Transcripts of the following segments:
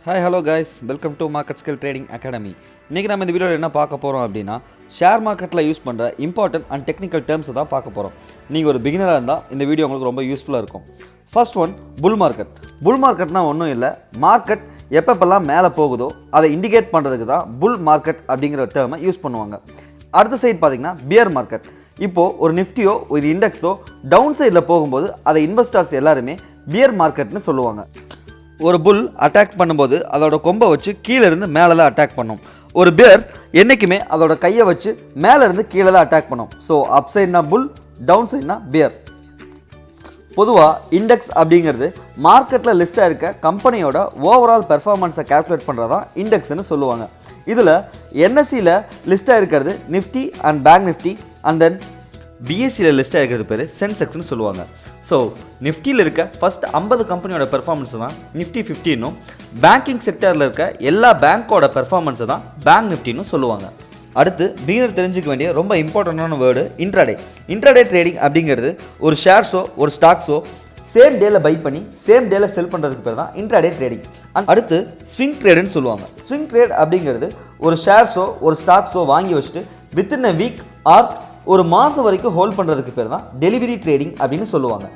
Hi, hello guys. Welcome to Marketscale Trading Academy. இன்னைக்கு நம்ம இந்த வீடியோல என்ன பார்க்க போறோம் அப்படினா ஷேர் மார்க்கெட்ல யூஸ் பண்ற இம்பார்ட்டன்ட் அண்ட் டெக்னிக்கல் டெர்ம்ஸ் தான் பார்க்க போறோம். நீங்க ஒரு பிகினரா இருந்தா இந்த வீடியோ உங்களுக்கு ரொம்ப யூஸ்ஃபுல்லா இருக்கும். First one bull market. Bull மார்க்கெட்னா ஒண்ணும் இல்ல, மார்க்கெட் எப்பப்பெல்லாம் மேலே போகுதோ அதை இண்டிகேட் பண்றதுக்கு தான் புல் மார்க்கெட் அப்படிங்கிற டேர்மை யூஸ் பண்ணுவாங்க. அடுத்த சைடு பாத்தீங்கன்னா பியர் மார்க்கெட். இப்போ ஒரு நிஃப்டியோ ஒரு இண்டெக்ஸோ டவுன் சைடில் போகும்போது அதை இன்வெஸ்டர்ஸ் எல்லாருமே பியர் மார்க்கெட்னு சொல்லுவாங்க. ஒரு புல் அட்டாக் பண்ணும்போது அதோட கொம்பை வச்சு கீழே இருந்து மேலே தான் அட்டாக் பண்ணும். ஒரு பியர் என்றைக்குமே அதோட கையை வச்சு மேலே இருந்து கீழே தான் அட்டாக் பண்ணும். ஸோ அப் சைட்னா புல், டவுன் சைட்னா பியர். பொதுவாக இண்டெக்ஸ் அப்படிங்கிறது மார்க்கெட்டில் லிஸ்ட்டாக இருக்க கம்பெனியோட ஓவரால் பெர்ஃபார்மன்ஸை கால்குலேட் பண்ணுறதான் இண்டெக்ஸ்னு சொல்லுவாங்க. இதில் என்எஸ்சியில் லிஸ்ட்டாக இருக்கிறது Nifty and bank Nifty, and then பிஎஸ்சியில் லிஸ்ட்டாக இருக்கிறது பேர் சென்செக்ஸ்னு சொல்லுவாங்க. ஸோ நிஃப்டியில் இருக்க ஃபஸ்ட் 50 கம்பெனியோட பெர்ஃபார்மன்ஸ் தான் நிஃப்டி 50னும், பேங்கிங் செக்டரில் இருக்க எல்லா பேங்க்கோட பெர்ஃபார்மன்ஸை தான் பேங்க் நிஃப்டின்னு சொல்லுவாங்க. அடுத்து பிகினர் தெரிஞ்சுக்க வேண்டிய ரொம்ப இம்பார்ட்டண்டான வேர்டு இன்ட்ராடே. இன்ட்ராடே ட்ரேடிங் அப்படிங்கிறது ஒரு ஷேர்ஸோ ஒரு ஸ்டாக்ஸோ சேம் டேல பை பண்ணி சேம் டேல செல் பண்ணுறதுக்கு பேர் தான் இன்ட்ராடே ட்ரேடிங். அடுத்து ஸ்விங் ட்ரேடுன்னு சொல்லுவாங்க. ஸ்விங் ட்ரேட் அப்படிங்கிறது ஒரு ஷேர்ஸோ ஒரு ஸ்டாக்ஸோ வாங்கி வச்சுட்டு வித்தின் அ வீக் ஆர் ஒரு மாதம் வரைக்கும் ஹோல்ட் பண்ணுறதுக்கு பேர் தான் டெலிவரி ட்ரேடிங் அப்படின்னு சொல்லுவாங்க.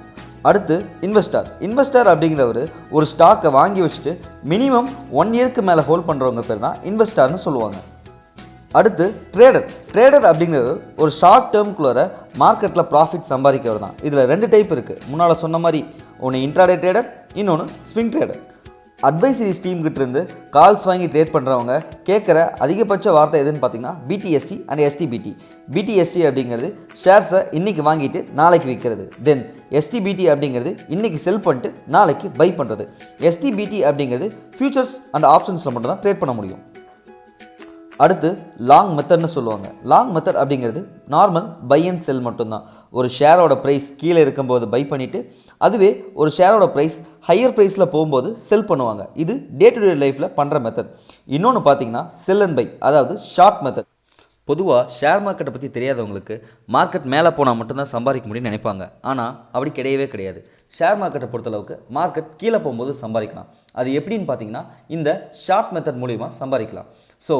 அடுத்து இன்வெஸ்டர் அப்படிங்கிறவர் ஒரு ஸ்டாக்கை வாங்கி வச்சுட்டு மினிமம் 1 இயருக்கு மேலே ஹோல்ட் பண்ணுறவங்க பேர் தான் இன்வெஸ்டர்னு சொல்லுவாங்க. அடுத்து ட்ரேடர் அப்படிங்கிறவர் ஒரு ஷார்ட் டேர்ம்குள்ளே மார்க்கெட்டில் ப்ராஃபிட் சம்பாதிக்கிறவர் தான். இதில் 2 டைப் இருக்குது. முன்னால் சொன்ன மாதிரி ஒன்று இன்ட்ராடே ட்ரேடர், இன்னொன்று ஸ்விங் ட்ரேடர். அட்வைசரி ஸ்டீம்கிட்ட இருந்து கால்ஸ் வாங்கி ட்ரேட் பண்ணுறவங்க கேட்குற அதிகபட்ச வார்த்தை எதுன்னு பார்த்தீங்கன்னா பிடிஎஸ்டி அண்ட் எஸ்டிபிடி. பிடிஎஸ்டி அப்படிங்கிறது ஷேர்ஸை இன்றைக்கி வாங்கிட்டு நாளைக்கு விற்கிறது. தென் எஸ்டிபிடி அப்படிங்கிறது இன்றைக்கி செல் பண்ணிட்டு நாளைக்கு பை பண்ணுறது. எஸ்டிபிடி அப்படிங்கிறது ஃபியூச்சர்ஸ் அண்ட் ஆப்ஷன்ஸில் மட்டும் தான் ட்ரேட் பண்ண முடியும். அடுத்து லாங் மெத்தட்னு சொல்லுவாங்க. லாங் மெத்தட் அப்படிங்கிறது நார்மல் பை அண்ட் செல் மட்டும்தான். ஒரு ஷேரோட ப்ரைஸ் கீழே இருக்கும்போது பை பண்ணிவிட்டு அதுவே ஒரு ஷேரோட ப்ரைஸ் ஹையர் ப்ரைஸில் போகும்போது செல் பண்ணுவாங்க. இது டே டு டே லைஃப்பில் பண்ணுற மெத்தட். இன்னொன்று பார்த்தீங்கன்னா செல் அண்ட் பை, அதாவது ஷார்ட் மெத்தட். பொதுவாக ஷேர் மார்க்கெட்டை பற்றி தெரியாதவங்களுக்கு மார்க்கெட் மேலே போனால் மட்டும்தான் சம்பாதிக்க முடியும்னு நினைப்பாங்க. ஆனால் அப்படி கிடையவே கிடையாது. ஷேர் மார்க்கெட்டை பொறுத்தளவுக்கு மார்க்கெட் கீழே போகும்போது சம்பாதிக்கலாம். அது எப்படின்னு பார்த்தீங்கன்னா இந்த ஷார்ட் மெத்தட் மூலிமா சம்பாதிக்கலாம். ஸோ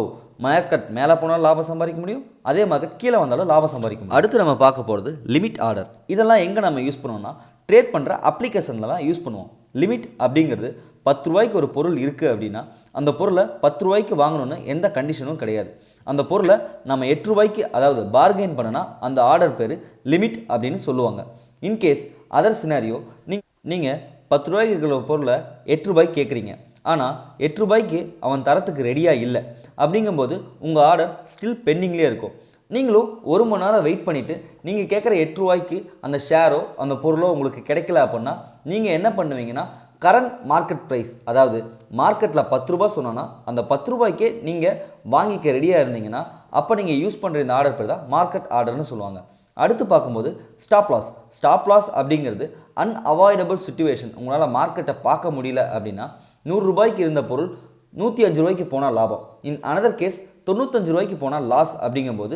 மார்க்கெட் மேலே போனாலும் லாபம் சம்பாதிக்க முடியும், அதே மார்க்கெட் கீழே வந்தாலும் லாபம் சம்பாதிக்க முடியும். அடுத்து நம்ம பார்க்க போகிறது லிமிட் ஆர்டர். இதெல்லாம் எங்கே நம்ம யூஸ் பண்ணுவோம்னா ட்ரேட் பண்ணுற அப்ளிகேஷனில் தான் யூஸ் பண்ணுவோம். லிமிட் அப்படிங்கிறது 10 ரூபாய்க்கு ஒரு பொருள் இருக்குது அப்படின்னா அந்த பொருளை 10 ரூபாய்க்கு வாங்கணும்னு எந்த கண்டிஷனும் கிடையாது. அந்த பொருளை நம்ம 8 ரூபாய்க்கு அதாவது பார்கெயின் பண்ணனா அந்த ஆர்டர் பேர் லிமிட் அப்படின்னு சொல்லுவாங்க. இன்கேஸ் அதர் சினாரியோ நீங்கள் 10 ரூபாய்க்கு இருக்கிற பொருளை 8 ரூபாய்க்கு கேட்குறீங்க, ஆனால் 8 ரூபாய்க்கு அவன் தரத்துக்கு ரெடியாக இல்லை. அப்படிங்கும்போது உங்கள் ஆர்டர் ஸ்டில் பெண்டிங்லேயே இருக்கும். நீங்களும் 1 மணி நேரம் வெயிட் பண்ணிவிட்டு நீங்கள் கேட்குற 8 ரூபாய்க்கு அந்த ஷேரோ அந்த பொருளோ உங்களுக்கு கிடைக்கல அப்படின்னா நீங்கள் என்ன பண்ணுவீங்கன்னா கரண்ட் மார்க்கெட் ப்ரைஸ், அதாவது மார்க்கெட்டில் 10 ரூபாய் சொன்னோன்னா அந்த 10 ரூபாய்க்கே நீங்கள் வாங்கிக்க ரெடியாக இருந்தீங்கன்னா அப்போ நீங்கள் யூஸ் பண்ணுற இந்த ஆர்டர் பேர் தான் மார்க்கெட் ஆர்டர்னு சொல்லுவாங்க. அடுத்து பார்க்கும்போது ஸ்டாப் லாஸ் அப்படிங்கிறது அன்அவாய்டபிள் சிச்சுவேஷன். உங்களால் மார்க்கெட்டை பார்க்க முடியல அப்படின்னா 100 ரூபாய்க்கு இருந்த பொருள் 105 ரூபாய்க்கு போனால் லாபம், இன் அனதர் கேஸ் 95 ரூபாய்க்கு போனால் லாஸ். அப்படிங்கும்போது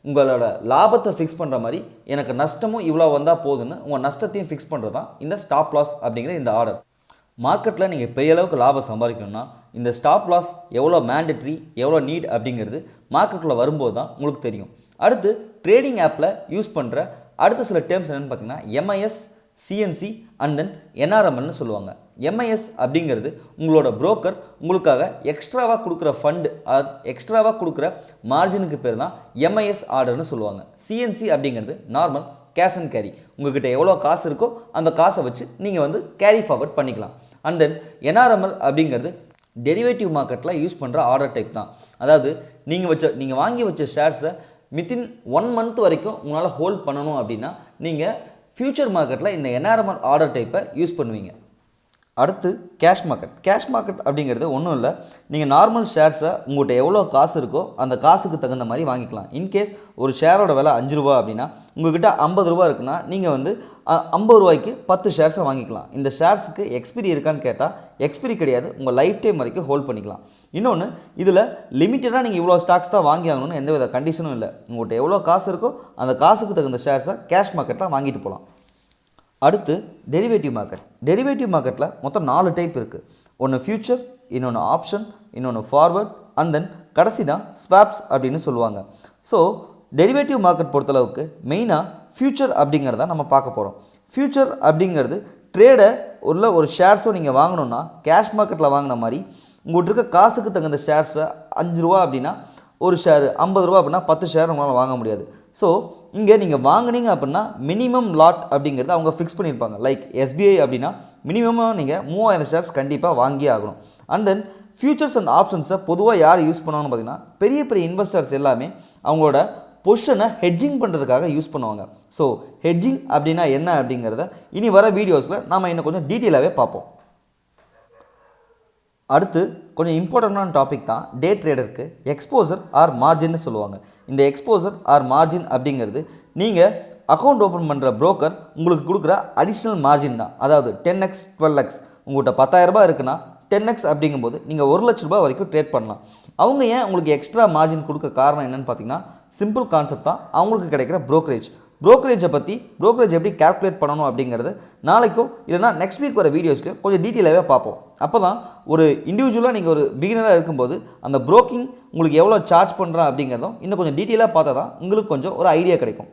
உங்களோட லாபத்தை ஃபிக்ஸ் பண்ணுற மாதிரி எனக்கு நஷ்டமும் இவ்வளோ வந்தால் போதுன்னு உங்கள் நஷ்டத்தையும் ஃபிக்ஸ் பண்ணுறது தான் இந்த ஸ்டாப் லாஸ் அப்படிங்கிற இந்த ஆர்டர். மார்க்கெட்டில் நீங்கள் பெரிய அளவுக்கு லாபம் சம்பாதிக்கணும்னா இந்த ஸ்டாப் லாஸ் எவ்வளோ மேண்டட்ரி எவ்வளோ நீட் அப்படிங்கிறது மார்க்கெட்டில் வரும்போது தான் உங்களுக்கு தெரியும். அடுத்து ட்ரேடிங் ஆப்பில் யூஸ் பண்ணுற அடுத்த சில டேர்ம்ஸ் என்னென்னு பார்த்தீங்கன்னா எம்ஐஎஸ், சிஎன்சி அண்ட் தென் என்ஆர்எம்எல்னு சொல்லுவாங்க. எம்ஐஎஸ் அப்படிங்கிறது உங்களோட புரோக்கர் உங்களுக்காக எக்ஸ்ட்ராவாக கொடுக்குற ஃபண்டு ஆர் எக்ஸ்ட்ராவாக கொடுக்குற மார்ஜினுக்கு பேர் தான் எம்ஐஎஸ் ஆர்டர்னு சொல்லுவாங்க. சிஎன்சி அப்படிங்கிறது நார்மல் கேஷ் அண்ட் கேரி. உங்கள்கிட்ட எவ்வளோ காசு இருக்கோ அந்த காசை வச்சு நீங்கள் கேரி ஃபார்வர்ட் பண்ணிக்கலாம். அண்ட் தென் என்ஆர்எம்எல் அப்படிங்கிறது டெரிவேட்டிவ் மார்க்கெட்டில் யூஸ் பண்ணுற ஆர்டர் டைப் தான். அதாவது நீங்கள் வாங்கி வச்ச ஷேர்ஸை வித்தின் 1 மந்த் வரைக்கும் உங்களால் ஹோல்ட் பண்ணணும் அப்படின்னா நீங்கள் ஃபியூச்சர் மார்க்கெட்டில் இந்த என்ஆர்எம்எல் ஆர்டர் டைப்பை யூஸ் பண்ணுவீங்க. அடுத்து கேஷ் மார்க்கெட் அப்படிங்கிறது ஒன்றும் இல்லை, நீங்கள் நார்மல் ஷேர்ஸை உங்கள்கிட்ட எவ்வளோ காசு இருக்கோ அந்த காசுக்கு தகுந்த மாதிரி வாங்கிக்கலாம். இன்கேஸ் ஒரு ஷேரோட விலை 5 ரூபா அப்படின்னா உங்கள்கிட்ட 50 ரூபா இருக்குன்னா நீங்கள் 50 ரூபாய்க்கு 10 ஷேர்ஸை வாங்கிக்கலாம். இந்த ஷேர்ஸுக்கு எக்ஸ்பிரி இருக்கான்னு கேட்டால் எக்ஸ்பிரி கிடையாது, உங்கள் லைஃப் டைம் வரைக்கும் ஹோல்ட் பண்ணிக்கலாம். இன்னொன்று இதில் லிமிட்டடாக நீங்கள் இவ்வளோ ஸ்டாக்ஸ் தான் வாங்கி ஆகணும்னு எந்த வித கண்டிஷனும் இல்லை. உங்கள்கிட்ட எவ்வளோ காசு இருக்கோ அந்த காசுக்கு தகுந்த ஷேர்ஸை கேஷ் மார்க்கெட்டில் வாங்கிட்டு போகலாம். அடுத்து டெரிவேட்டிவ் மார்க்கெட்டில் மொத்தம் 4 டைப் இருக்குது. ஒன்று ஃபியூச்சர், இன்னொன்று ஆப்ஷன், இன்னொன்று ஃபார்வர்ட் அண்ட் தென் கடைசி தான் ஸ்வாப்ஸ் அப்படின்னு சொல்லுவாங்க. ஸோ டெரிவேட்டிவ் மார்க்கெட் பொறுத்தளவுக்கு மெயினாக ஃபியூச்சர் அப்படிங்கிறத நம்ம பார்க்க போகிறோம். ஃபியூச்சர் அப்படிங்கிறது ட்ரேடை உள்ள ஒரு ஷேர்ஸும் நீங்கள் வாங்கணுன்னா கேஷ் மார்க்கெட்டில் வாங்கின மாதிரி உங்கள்கிட்ட இருக்க காசுக்கு தகுந்த ஷேர்ஸை 5 ரூபா அப்படின்னா ஒரு ஷேர், 50 ரூபா அப்படின்னா 10 ஷேர் உங்களால் வாங்க முடியாது. ஸோ இங்கே நீங்கள் வாங்கினீங்க அப்படின்னா மினிமம் லாட் அப்படிங்கிறது அவங்க ஃபிக்ஸ் பண்ணியிருப்பாங்க. லைக் SBI அப்படின்னா மினிமமாக நீங்கள் 3000 ஷேர்ஸ் கண்டிப்பாக வாங்கியே ஆகணும். அண்ட் தென் ஃபியூச்சர்ஸ் அண்ட் ஆப்ஷன்ஸை பொதுவாக யார் யூஸ் பண்ணுவாங்கன்னு பார்த்தீங்கன்னா பெரிய பெரிய இன்வெஸ்டர்ஸ் எல்லாமே அவங்களோட பொசிஷனை ஹெட்ஜிங் பண்ணுறதுக்காக யூஸ் பண்ணுவாங்க. ஸோ ஹெட்ஜிங் அப்படின்னா என்ன அப்படிங்கிறத இனி வர வீடியோஸில் நாம் இன்னும் கொஞ்சம் டீட்டெயிலாகவே பார்ப்போம். அடுத்து கொஞ்சம் இம்பார்ட்டண்டான டாபிக் தான் டே ட்ரேடருக்கு எக்ஸ்போசர் ஆர் மார்ஜின்னு சொல்லுவாங்க. இந்த எக்ஸ்போசர் ஆர் மார்ஜின் அப்படிங்கிறது நீங்கள் அக்கௌண்ட் ஓப்பன் பண்ணுற புரோக்கர் உங்களுக்கு கொடுக்குற அடிஷ்னல் மார்ஜின் தான். அதாவது 10x 12x உங்கள்கிட்ட 10,000 ரூபாய் இருக்குன்னா 10x அப்படிங்கும்போது நீங்கள் 1 லட்ச ரூபாய் வரைக்கும் ட்ரேட் பண்ணலாம். அவங்க ஏன் உங்களுக்கு எக்ஸ்ட்ரா மார்ஜின் கொடுக்க காரணம் என்னென்னு பார்த்தீங்கன்னா சிம்பிள் கான்செப்ட் தான், அவங்களுக்கு கிடைக்கிற ப்ரோக்கரேஜை பற்றி ப்ரோக்கரேஜ் எப்படி கால்குலேட் பண்ணணும் அப்படிங்கிறது நாளைக்கோ இல்லைனா நெக்ஸ்ட் வீக் வர வீடியோஸ்க்கு கொஞ்சம் டீட்டெயிலாகவே பார்ப்போம். அப்போ தான் ஒரு இண்டிவிஜுவலாக நீங்கள் ஒரு பிகினராக இருக்கும்போது அந்த ப்ரோக்கிங் உங்களுக்கு எவ்வளோ சார்ஜ் பண்ணுறான் அப்படிங்கிறதும் இன்னும் கொஞ்சம் டீட்டெயிலாக பார்த்தா தான் உங்களுக்கு கொஞ்சம் ஒரு ஐடியா கிடைக்கும்.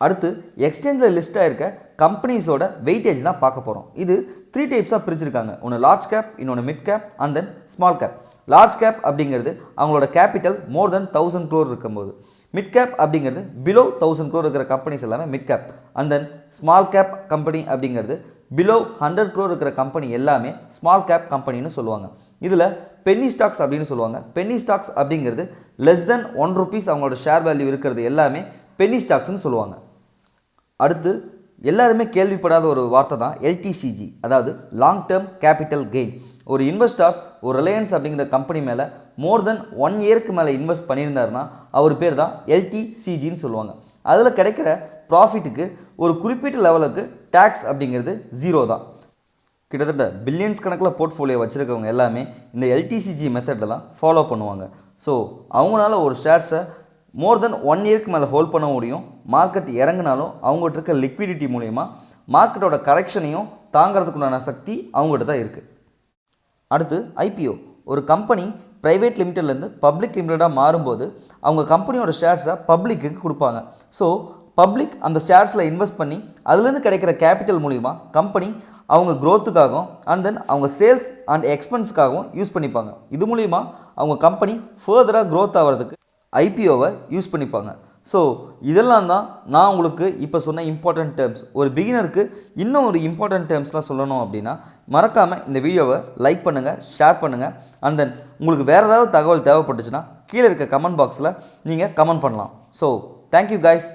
அடுத்து எக்ஸ்சேஞ்சில் லிஸ்ட்டாக இருக்க கம்பெனிஸோட வெயிட்டேஜ் தான் பார்க்க போகிறோம். இது 3 டைப்ஸாக பிரிச்சிருக்காங்க. ஒன்று லார்ஜ் கேப், இன்னொன்று mid cap and then small cap. Large cap அப்படிங்கிறது அவங்களோட கேபிட்டல் மோர் தென் 1000 crore இருக்கும்போது, மிட் கேப் அப்படிங்கிறது பிலோ 1000 crore இருக்கிற கம்பெனிஸ் எல்லாமே mid cap. And then small cap company அப்படிங்கிறது பிலோ 100 crore இருக்கிற கம்பெனி எல்லாமே ஸ்மால் கேப் கம்பெனின்னு சொல்லுவாங்க. இதில் பென்னி ஸ்டாக்ஸ் அப்படின்னு சொல்லுவாங்க. பென்னி ஸ்டாக்ஸ் அப்படிங்கிறது லெஸ் தென் 1 rupees அவங்களோட ஷேர் வேல்யூ இருக்கிறது எல்லாமே பென்னி ஸ்டாக்ஸ்ன்னு சொல்லுவாங்க. அடுத்து எல்லாருமே கேள்விப்படாத ஒரு வார்த்தை தான் LTCG, அதாவது லாங் டேர்ம் கேபிட்டல் கெயின். ஒரு இன்வெஸ்டர்ஸ் ஒரு ரிலையன்ஸ் அப்படிங்கிற கம்பெனி மேலே மோர் தென் 1 இயருக்கு மேலே இன்வெஸ்ட் பண்ணியிருந்தாருன்னா அவர் பேர் தான் LTCGன்னு சொல்லுவாங்க. அதில் கிடைக்கிற ப்ராஃபிட்டுக்கு ஒரு குறிப்பிட்ட லெவலுக்கு டேக்ஸ் அப்படிங்கிறது 0 தான். கிட்டத்தட்ட பில்லியன்ஸ் கணக்கில் போர்ட்ஃபோலியோ வச்சுருக்கவங்க எல்லாமே இந்த LTCG மெத்தடில் தான் ஃபாலோ பண்ணுவாங்க. ஸோ அவங்களால ஒரு ஷேர்ஸை மோர் தென் 1 இயருக்கு மேலே ஹோல்ட் பண்ண முடியும். மார்க்கெட் இறங்கினாலும் அவங்ககிட்ட இருக்க லிக்விடிட்டி மூலயமா மார்க்கெட்டோட கரெக்ஷனையும் தாங்கிறதுக்குண்டான சக்தி அவங்ககிட்ட தான் இருக்குது. அடுத்து IPO. ஒரு கம்பெனி ப்ரைவேட் லிமிட்டட்லேருந்து பப்ளிக் லிமிட்டடாக மாறும்போது அவங்க கம்பெனியோட ஷேர்ஸை பப்ளிக்கு கொடுப்பாங்க. ஸோ பப்ளிக் அந்த ஷேர்ஸில் இன்வெஸ்ட் பண்ணி அதுலேருந்து கிடைக்கிற கேபிட்டல் மூலிமா கம்பெனி அவங்க க்ரோத்துக்காகவும் அண்ட் தென் அவங்க சேல்ஸ் அண்ட் எக்ஸ்பென்ஸுக்காகவும் யூஸ் பண்ணிப்பாங்க. இது மூலிமா அவங்க கம்பெனி ஃபர்தராக க்ரோத் ஆகிறதுக்கு IPOவை யூஸ் பண்ணிப்பாங்க. ஸோ இதெல்லாம் தான் நான் உங்களுக்கு இப்போ சொன்ன இம்பார்ட்டன்ட் டேர்ம்ஸ். ஒரு பிகினருக்கு இன்னும் ஒரு இம்பார்ட்டன்ட் டேர்ம்ஸ்லாம் சொல்லணும் அப்படின்னா மறக்காமல் இந்த வீடியோவை லைக் பண்ணுங்கள், ஷேர் பண்ணுங்கள். அண்ட் தென் உங்களுக்கு வேறு ஏதாவது தகவல் தேவைப்பட்டுச்சுன்னா கீழே இருக்க கமெண்ட் பாக்ஸில் நீங்கள் கமெண்ட் பண்ணலாம். So thank you guys.